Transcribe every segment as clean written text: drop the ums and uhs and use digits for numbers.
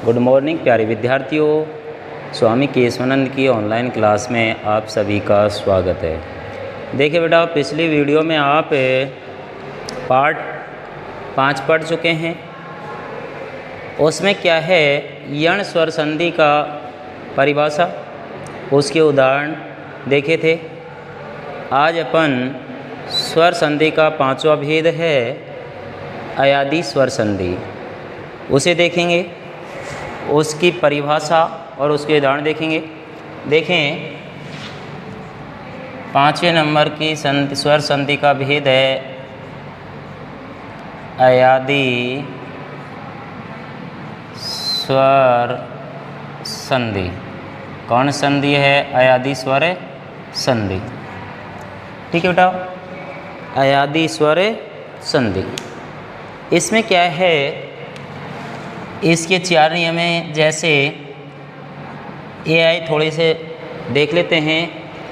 Good morning प्यारे विद्यार्थियों। स्वामी केशवानंद की ऑनलाइन क्लास में आप सभी का स्वागत है। देखिए बेटा, पिछली वीडियो में आप पार्ट 5 पढ़ चुके हैं। उसमें क्या है, यण स्वर संधि का परिभाषा, उसके उदाहरण देखे थे। आज अपन स्वर संधि का 5वां भेद है अयादी स्वर संधि, उसे देखेंगे, उसकी परिभाषा और उसके उदाहरण देखेंगे। देखें, 5वें नंबर की स्वर संधि का भेद है अयादी स्वर संधि। कौन संधि है? अयादी स्वर संधि। ठीक है बेटा, अयादी स्वर संधि। इसमें क्या है, इसके 4 नियम हैं। जैसे ए आई थोड़े से देख लेते हैं।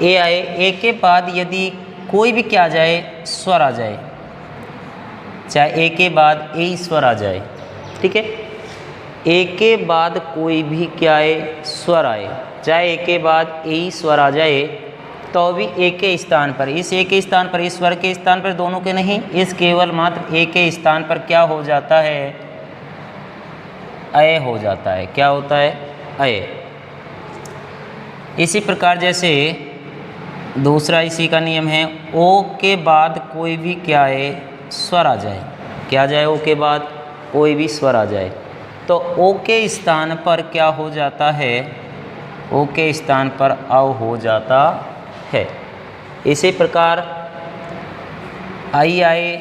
ए आई, ए के बाद यदि कोई भी क्या आ जाए, स्वर आ जाए, चाहे ए के बाद ए स्वर आ जाए, ठीक है, ए के बाद कोई भी क्या आए, स्वर आए, चाहे ए के बाद ए स्वर आ जाए, तो भी ए के स्थान पर, इस ए के स्थान पर, इस स्वर के स्थान पर, दोनों के नहीं, इस केवल मात्र ए के स्थान पर क्या हो जाता है, अय हो जाता है। क्या होता है? अय। इसी प्रकार जैसे दूसरा इसी का नियम है, ओ के बाद कोई भी क्या है, स्वर आ जाए, क्या जाए, ओ के बाद कोई भी स्वर आ जाए, तो ओ के स्थान पर क्या हो जाता है, ओ के स्थान पर अव हो जाता है। इसी प्रकार आई आए,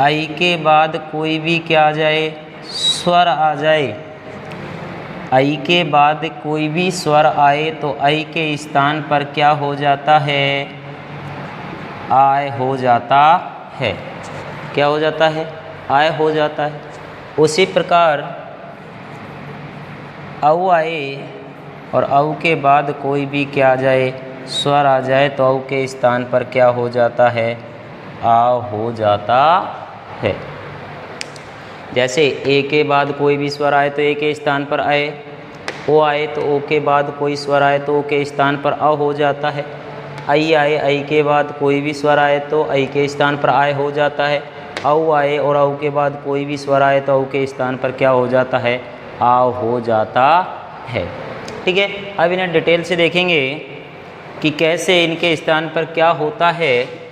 आई के बाद कोई भी क्या आ जाए, स्वर आ जाए, आई के बाद कोई भी स्वर आए तो आई के स्थान पर क्या हो जाता है, आय हो जाता है। क्या हो जाता है? आय हो जाता है। उसी प्रकार औ आए और औ के बाद कोई भी क्या आ जाए, स्वर आ जाए, तो औ के स्थान पर क्या हो जाता है, आ हो जाता है। जैसे ए के बाद कोई भी स्वर आए तो ए के स्थान पर आए, ओ आए तो ओ के बाद कोई स्वर आए तो ओ के स्थान पर अ हो जाता है। आई आए, आई के बाद कोई भी स्वर आए तो आई के स्थान पर आय हो जाता है। औ आए और औ के बाद कोई भी स्वर आए तो औ के स्थान पर क्या हो जाता है, आ हो जाता है। ठीक है, अब इन्हें डिटेल से देखेंगे कि कैसे इनके स्थान पर क्या होता है।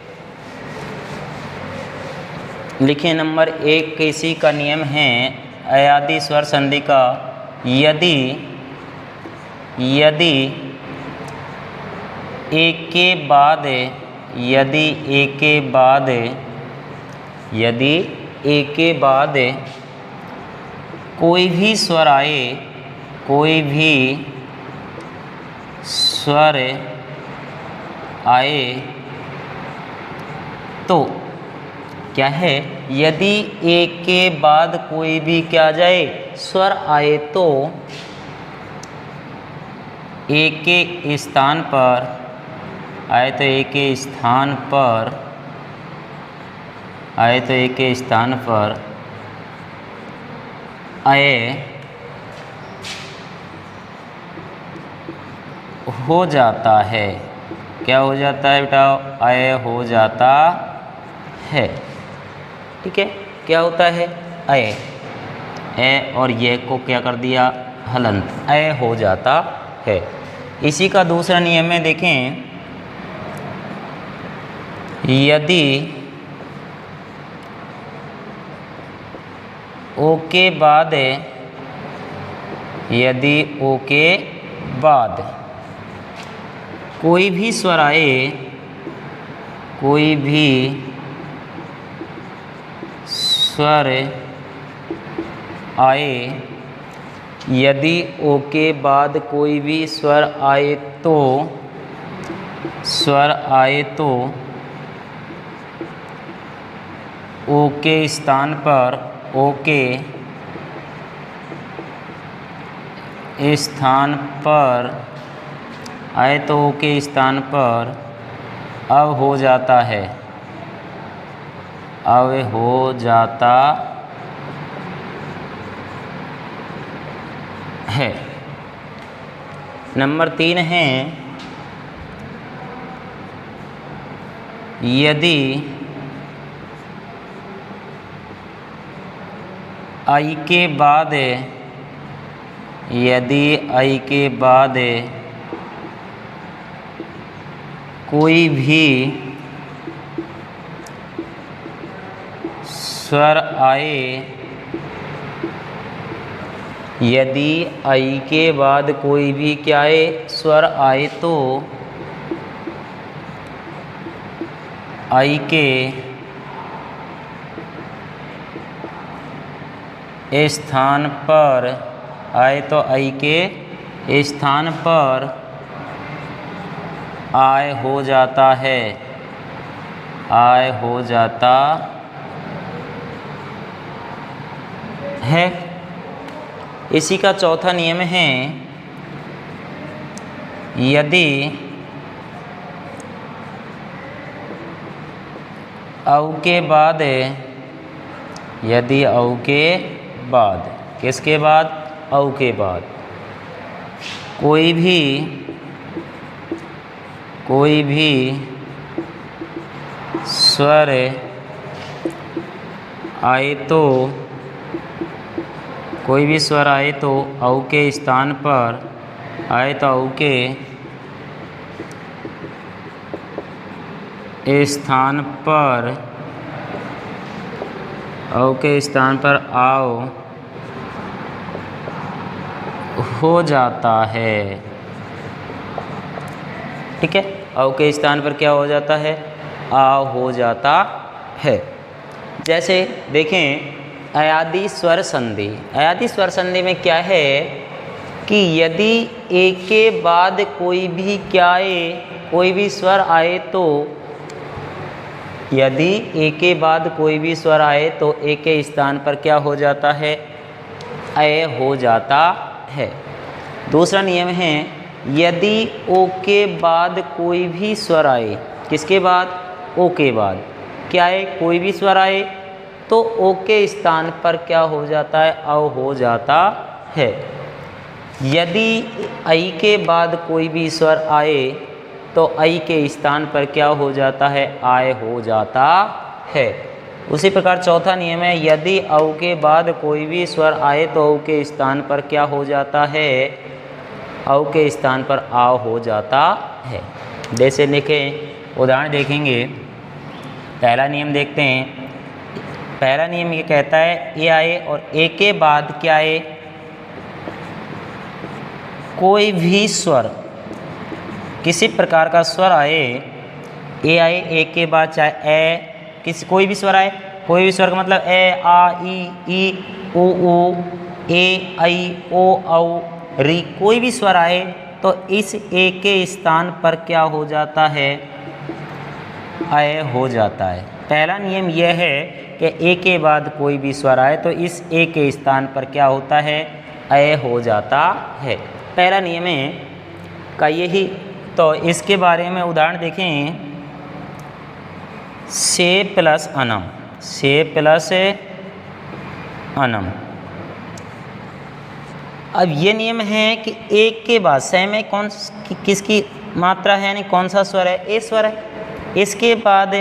लिखिए, नंबर 1 इसी का नियम है अयादी स्वर संधि का, यदि एक के बाद, यदि एक के बाद, यदि एक के बाद कोई भी स्वर आए, कोई भी स्वर आए, तो क्या है, यदि एक के बाद कोई भी क्या जाए, स्वर आए, तो एक के स्थान पर आए, तो एक के स्थान पर आए, तो एक के स्थान पर अय हो जाता है। क्या हो जाता है बेटा? अय हो जाता है। ठीक है, क्या होता है, अय। ए और ये को क्या कर दिया, हलंत, अय हो जाता है। इसी का दूसरा नियम में देखें, यदि ओ के बाद, यदि ओ के बाद कोई भी स्वर आए, कोई भी स्वर आए, यदि ओ के बाद कोई भी स्वर आए तो, स्वर आए तो ओ के स्थान पर, ओ के स्थान पर आए, तो ओ के स्थान पर अब हो जाता है, अब हो जाता है। नंबर 3 है यदि आई के बाद कोई भी स्वर आए, यदि आई के बाद कोई भी क्या आए, स्वर आए, तो आई के स्थान पर आए तो आई के स्थान पर आय हो जाता है, आय हो जाता है। इसी का चौथा नियम है यदि औ के बाद, यदि औ के बाद, किसके बाद, औ के बाद कोई भी स्वर आए तो, कोई भी स्वर आए तो औ के स्थान पर आए तो औ के स्थान पर, औ के स्थान पर आओ हो जाता है। ठीक है, औ के स्थान पर क्या हो जाता है, आओ हो जाता है। जैसे देखें अयादी स्वर संधि, अयादी स्वर संधि में क्या है कि यदि एक के बाद कोई भी क्या आए, कोई भी स्वर आए तो, यदि एक के बाद कोई भी स्वर आए तो एक के स्थान पर क्या हो जाता है, अय हो जाता है। दूसरा नियम है यदि ओ के बाद कोई भी स्वर आए, किसके बाद, ओ के बाद क्या है, कोई भी स्वर आए तो ओ के स्थान पर क्या हो जाता है, औ हो जाता है। यदि आई के बाद कोई भी स्वर आए तो आई के स्थान पर क्या हो जाता है, आय हो जाता है। उसी प्रकार चौथा नियम है यदि औ के बाद कोई भी स्वर आए तो औ के स्थान पर क्या हो जाता है, औ के स्थान पर आव हो जाता है। जैसे लिखें, उदाहरण देखेंगे। पहला नियम देखते हैं। पहला नियम ये कहता है ए आए और ए के बाद क्या आए, कोई भी स्वर, किसी प्रकार का स्वर आए, ए आए, ए के बाद चाहे ए, किसी कोई भी स्वर आए, कोई भी स्वर का मतलब ए, आ, ई, उ, ए, आई, ओ, औ, री, कोई भी स्वर आए तो इस ए के स्थान पर क्या हो जाता है, अय हो जाता है। पहला नियम यह है कि ए के बाद कोई भी स्वर आए तो इस ए के स्थान पर क्या होता है, अय हो जाता है। पहला नियम है का यही। तो इसके बारे में उदाहरण देखें। से प्लस अनम, से प्लस अनम। अब ये नियम है कि एक के बाद से में कौन किसकी मात्रा है, यानी कौन सा स्वर है, ए स्वर है। इसके बाद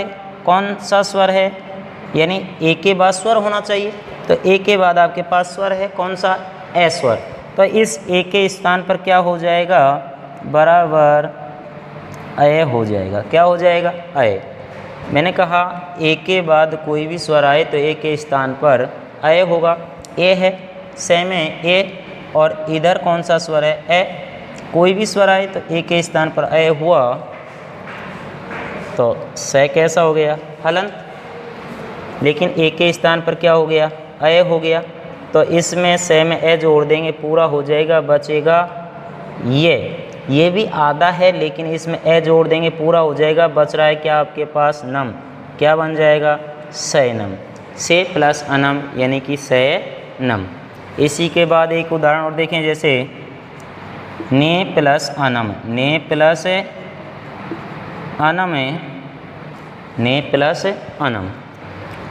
कौन सा स्वर है, यानी ए के बाद स्वर होना चाहिए, तो ए के बाद आपके पास स्वर है कौन सा, ए स्वर। तो इस ए के स्थान पर क्या हो जाएगा, बराबर अय हो जाएगा। क्या हो जाएगा, अय। मैंने कहा ए के बाद कोई भी स्वर आए तो ए के स्थान पर अय होगा। ए है, से में ए, और इधर कौन सा स्वर है, ए। कोई भी स्वर आए तो ए के स्थान पर अय हुआ तो से कैसा हो गया, हलंत। लेकिन ए के स्थान पर क्या हो गया, अय हो गया। तो इसमें से में ए जोड़ देंगे, पूरा हो जाएगा, बचेगा ये भी आधा है लेकिन इसमें ए जोड़ देंगे, पूरा हो जाएगा। बच रहा है क्या आपके पास, नम। क्या बन जाएगा, सैनम। से प्लस अनम यानी कि सैनम। इसी के बाद एक उदाहरण और देखें। जैसे ने प्लस अनम, ने प्लस अनम है, ने प्लस अनम।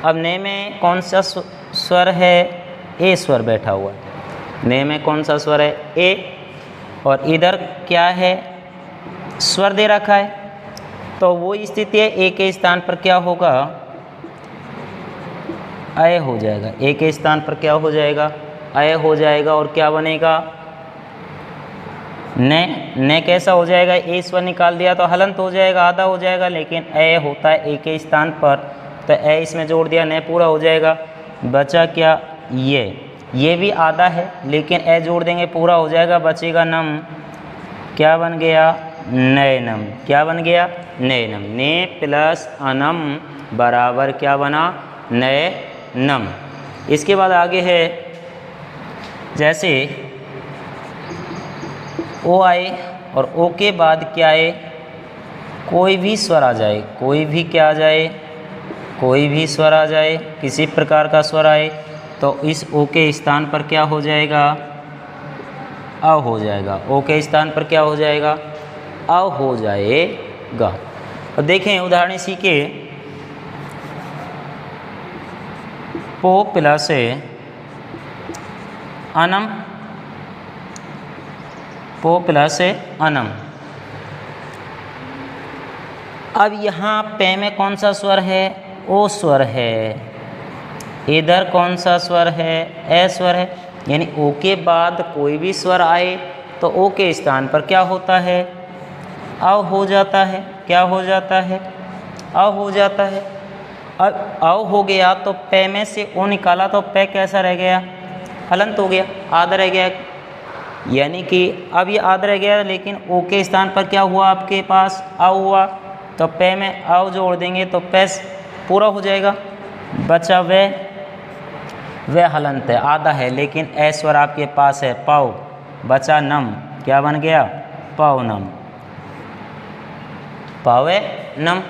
अब ने में कौन सा स्वर है, ए स्वर बैठा हुआ है। ने में कौन सा स्वर है? ए, और इधर क्या है? स्वर दे रखा है, तो वो स्थिति है ए के स्थान पर क्या होगा? अय हो जाएगा। ए के स्थान पर क्या हो जाएगा? अय हो जाएगा। और क्या बनेगा? ने कैसा हो जाएगा? ए स्वर निकाल दिया तो हलंत हो जाएगा, आधा हो जाएगा, लेकिन ए होता है ए के स्थान पर, तो ए इसमें जोड़ दिया, ने पूरा हो जाएगा। बचा क्या? ये भी आधा है, लेकिन ए जोड़ देंगे पूरा हो जाएगा, बचेगा नम। क्या बन गया? नयनम। क्या बन गया? नयनम। ने प्लस अनम बराबर क्या बना? नयनम। इसके बाद आगे है, जैसे ओ आए और ओ के बाद क्या आए? कोई भी स्वर आ जाए, कोई भी क्या आ जाए? कोई भी स्वर आ जाए, किसी प्रकार का स्वर आए, तो इस ओ के स्थान पर क्या हो जाएगा? अ हो जाएगा। ओ के स्थान पर क्या हो जाएगा? अ हो जाएगा। और देखें उदाहरण इसी के, पो प्लस अनम, पो प्लस अनम। अब यहाँ पे में कौन सा स्वर है? ओ स्वर है। इधर कौन सा स्वर है? ए स्वर है। यानी ओ के बाद कोई भी स्वर आए तो ओ के स्थान पर क्या होता है? अ हो जाता है। क्या हो जाता है? अ हो जाता है। अब अ हो गया तो पे में से ओ निकाला तो पे कैसा रह गया? हलंत हो गया, आधा रह गया। यानी कि अब ये आधा रह गया, लेकिन ओ के स्थान पर क्या हुआ? आपके पास अ हुआ, तो पे में अ जोड़ देंगे तो पे पूरा हो जाएगा। बचा वह हलंत है, आधा है, लेकिन ए स्वर आपके पास है पाव। बचा नम। क्या बन गया? पावनम। पावे नम।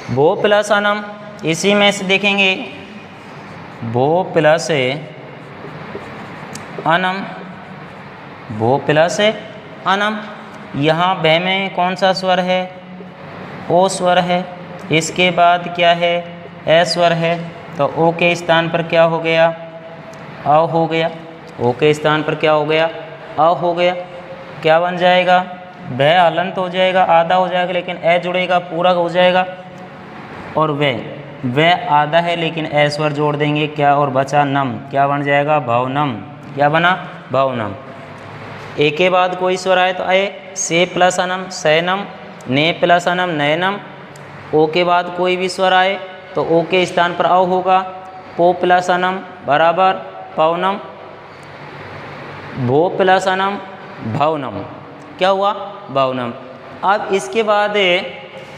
भो प्लस अनम, इसी में से देखेंगे, भो प्लस अनम, भो प्लस अनम। यहाँ भे में कौन सा स्वर है? ओ स्वर है। इसके बाद क्या है? ए स्वर है, तो ओ के स्थान पर क्या हो गया? अ हो गया। ओ के स्थान पर क्या हो गया? अ हो गया। क्या बन जाएगा? भय हलंत हो जाएगा, आधा हो जाएगा, लेकिन ए जुड़ेगा, पूरा हो जाएगा। और वह आधा है, लेकिन ए स्वर जोड़ देंगे, क्या? और बचा नम। क्या बन जाएगा? भवनम। क्या बना? भवनम। ए के बाद कोई स्वर आए तो आए, से प्लस अनम सैनम, ने प्लस अनम नयनम। ओ के बाद कोई भी स्वर आए तो ओ के स्थान पर अ होगा, पो प्लस अनम बराबर पवनम, भो प्लस अनम भवनम। क्या हुआ? भवनम। अब इसके बाद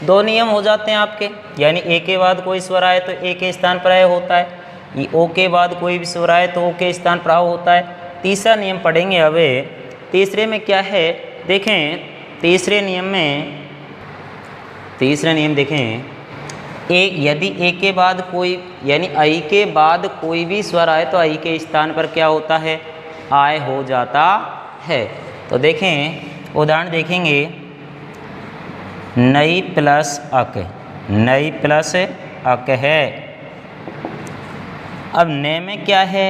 दो नियम हो जाते हैं आपके, यानी ए के बाद कोई स्वर आए तो ए के स्थान पर अ होता है, ये ओ के बाद कोई भी स्वर आए तो ओ के स्थान पर अ होता है। तीसरा नियम पढ़ेंगे अब। तीसरे में क्या है? देखें तीसरे नियम देखें, यदि ए के बाद कोई, यानी आई के बाद कोई भी स्वर आए तो आई के स्थान पर क्या होता है? आय हो जाता है। तो देखें उदाहरण देखेंगे, नई प्लस अक, नई प्लस अक है। अब ने में क्या है?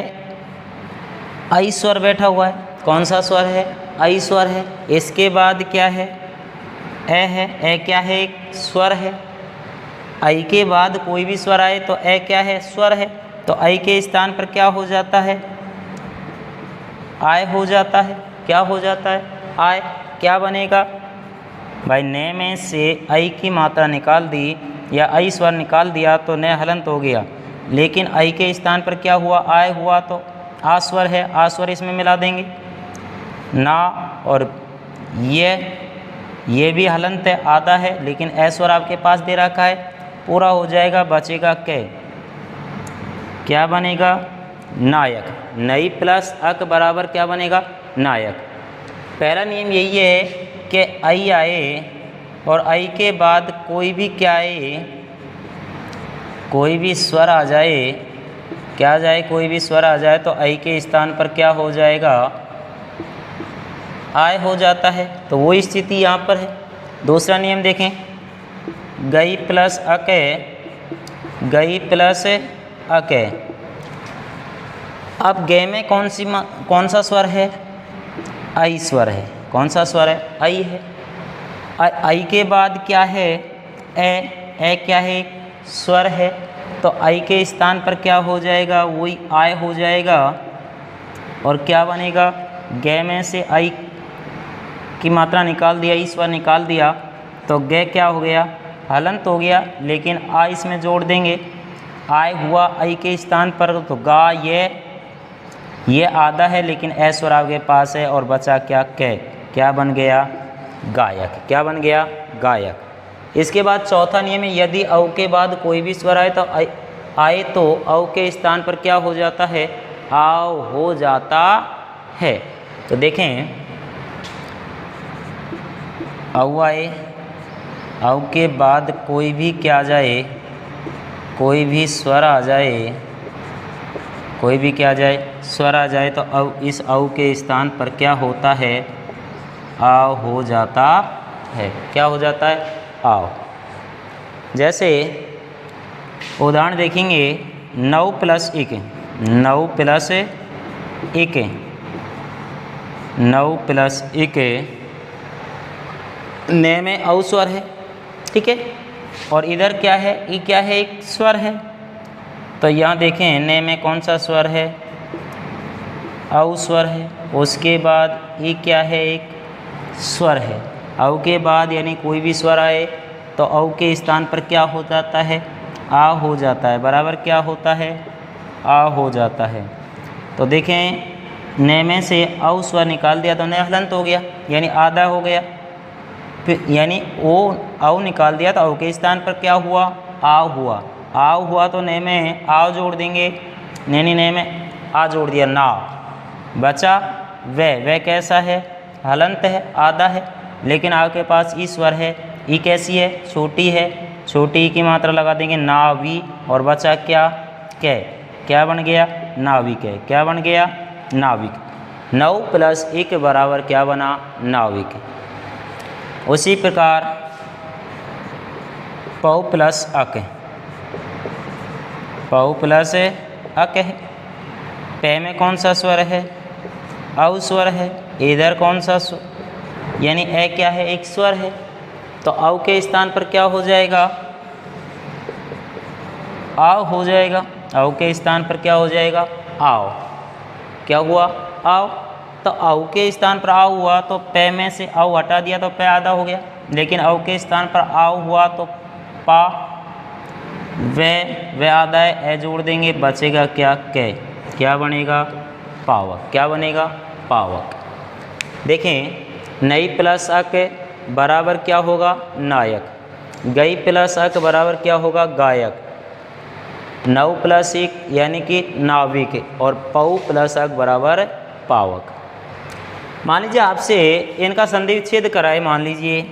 आई स्वर बैठा हुआ है। कौन सा स्वर है? आई स्वर है। इसके बाद क्या है? ए है। ए क्या है? एक स्वर है। आई के बाद कोई भी स्वर आए तो ए क्या है? स्वर है। तो आई के स्थान पर क्या हो जाता है? आय हो जाता है। क्या हो जाता है? आय। क्या बनेगा भाई? ने में से आई की मात्रा निकाल दी या आई स्वर निकाल दिया तो ने हलंत हो गया, लेकिन आई के स्थान पर क्या हुआ? आय हुआ, तो आ स्वर है, आ स्वर इसमें मिला देंगे ना। और ये भी हलंत है, आधा है, लेकिन ए स्वर आपके पास दे रखा है, पूरा हो जाएगा। बचेगा के, क्या बनेगा? नायक। नई प्लस अक बराबर क्या बनेगा? नायक। पहला नियम यही है कि आई आए और आई के बाद कोई भी क्या आए? कोई भी स्वर आ जाए। क्या जाए? कोई भी स्वर आ जाए तो आई के स्थान पर क्या हो जाएगा? आय हो जाता है। तो वो स्थिति यहाँ पर है। दूसरा नियम देखें, गई प्लस अके, गई प्लस अके। अब गे में कौन सा स्वर है? आई स्वर है। कौन सा स्वर है? आई है। आई के बाद क्या है? ए क्या है? स्वर है। तो आई के स्थान पर क्या हो जाएगा? वही आय हो जाएगा। और क्या बनेगा? गे में से आई की मात्रा निकाल दिया, ई स्वर निकाल दिया, तो गे क्या हो गया? हलंत हो गया। लेकिन आ इसमें जोड़ देंगे, आय हुआ आई के स्थान पर, तो गा ये आधा है लेकिन ए स्वर आपके पास है और बचा क्या? कै। क्या बन गया? गायक। क्या बन गया? गायक। इसके बाद चौथा नियम है, यदि औ के बाद कोई भी स्वर आए तो औ के स्थान पर क्या हो जाता है? आव हो जाता है। तो देखें, औ आए, औ के बाद कोई भी क्या आ जाए? कोई भी स्वर आ जाए, कोई भी क्या आ जाए? स्वर आ जाए, तो इस औ के स्थान पर क्या होता है? आव हो जाता है। क्या हो जाता है? आव। जैसे उदाहरण देखेंगे, 9 + 1, 9 + 1, 9 + 1, ने में औ स्वर है, ठीक है। और इधर क्या है? ई क्या है? एक स्वर है। तो यहाँ देखें, ने में कौन सा स्वर है? औ स्वर है। उसके बाद ई क्या है? एक स्वर है। औ के बाद यानी कोई भी स्वर आए तो औ के स्थान पर क्या हो जाता है? आ हो जाता है। बराबर क्या होता है? आ हो जाता है। तो देखें, ने में से औ स्वर निकाल दिया तो ने हलंत हो गया, यानी आधा हो गया। फिर यानी ओ औ निकाल दिया तो औ के स्थान पर क्या हुआ? आव हुआ। आव हुआ तो ने में आव जोड़ देंगे, ने में आ जोड़ दिया, नाव। बचा वह कैसा है? हलंत है, आधा है, लेकिन आपके पास ई स्वर है। ई कैसी है? छोटी है। छोटी की मात्रा लगा देंगे, नावी। और बचा क्या? कै। क्या बन गया? नाविक है। क्या बन गया? नाविक। 9 + 1 बराबर क्या बना? नाविक। उसी प्रकार पौ + अक, पौ + अक है। पे में कौन सा स्वर है? औ स्वर है। इधर कौन सा स्वर? यानी ए क्या है? एक स्वर है। तो औ के स्थान पर क्या हो जाएगा? आव हो जाएगा। औ के स्थान पर क्या हो जाएगा? आओ। क्या हुआ? आओ। तो औ के स्थान पर आओ हुआ तो पे में से औ हटा दिया तो पे आधा हो गया, लेकिन औ के स्थान पर आओ हुआ तो पा, वे आधा है, ए जोड़ देंगे, बचेगा क्या? कै। क्या बनेगा? पावक। क्या बनेगा? पावक। देखें, नई + अक बराबर क्या होगा? नायक। गई + अक बराबर क्या होगा? गायक। 9 + 1 यानी कि नाविक। और पौ + अक बराबर पावक। मान लीजिए आपसे इनका संधि विच्छेद कराए, मान लीजिए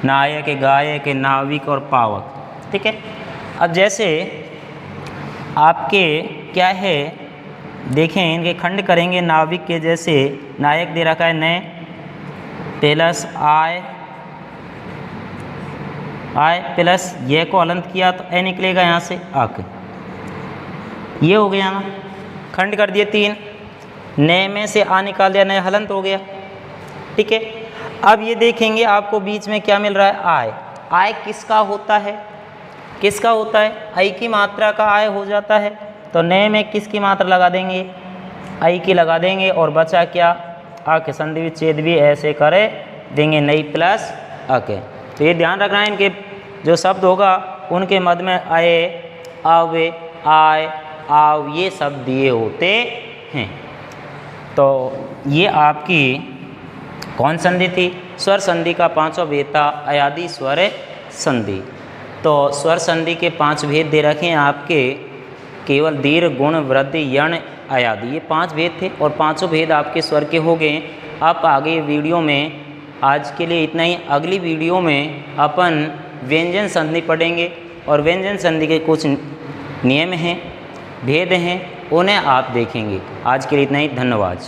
नायक, गायक, नाविक और पावक, ठीक है। अब जैसे आपके क्या है, देखें, इनके खंड करेंगे नाविक के। जैसे नायक दे रखा है ने + आय प्लस ये को हलंत किया तो ए निकलेगा यहाँ से अक। ये हो गया ना, खंड कर दिए 3, ने में से आ निकाल दिया, ने हलंत हो गया, ठीक है। अब ये देखेंगे आपको बीच में क्या मिल रहा है? आय। आय किसका होता है? किसका होता है? आई की मात्रा का आय हो जाता है। तो ने में किसकी मात्रा लगा देंगे? आई की लगा देंगे। और बचा क्या? अक। संधि विच्छेद भी ऐसे करे देंगे, नई + अक। तो ये ध्यान रखना है, इनके जो शब्द होगा उनके मध्य में आए, आवे, आय, आव, ये शब्द दिए होते हैं। तो ये आपकी कौन संधि थी? स्वर संधि का 5वां भेद था, अयादी स्वर संधि। तो स्वर संधि के 5 भेद दे रखे हैं आपके, केवल दीर्घ, गुण, वृद्धि, यण, अयादी, ये 5 भेद थे और 5 भेद आपके स्वर के हो गए। अब आगे वीडियो में, आज के लिए इतना ही। अगली वीडियो में अपन व्यंजन संधि पढ़ेंगे और व्यंजन संधि के कुछ नियम हैं, भेद हैं, उन्हें आप देखेंगे। आज के लिए इतना ही। धन्यवाद।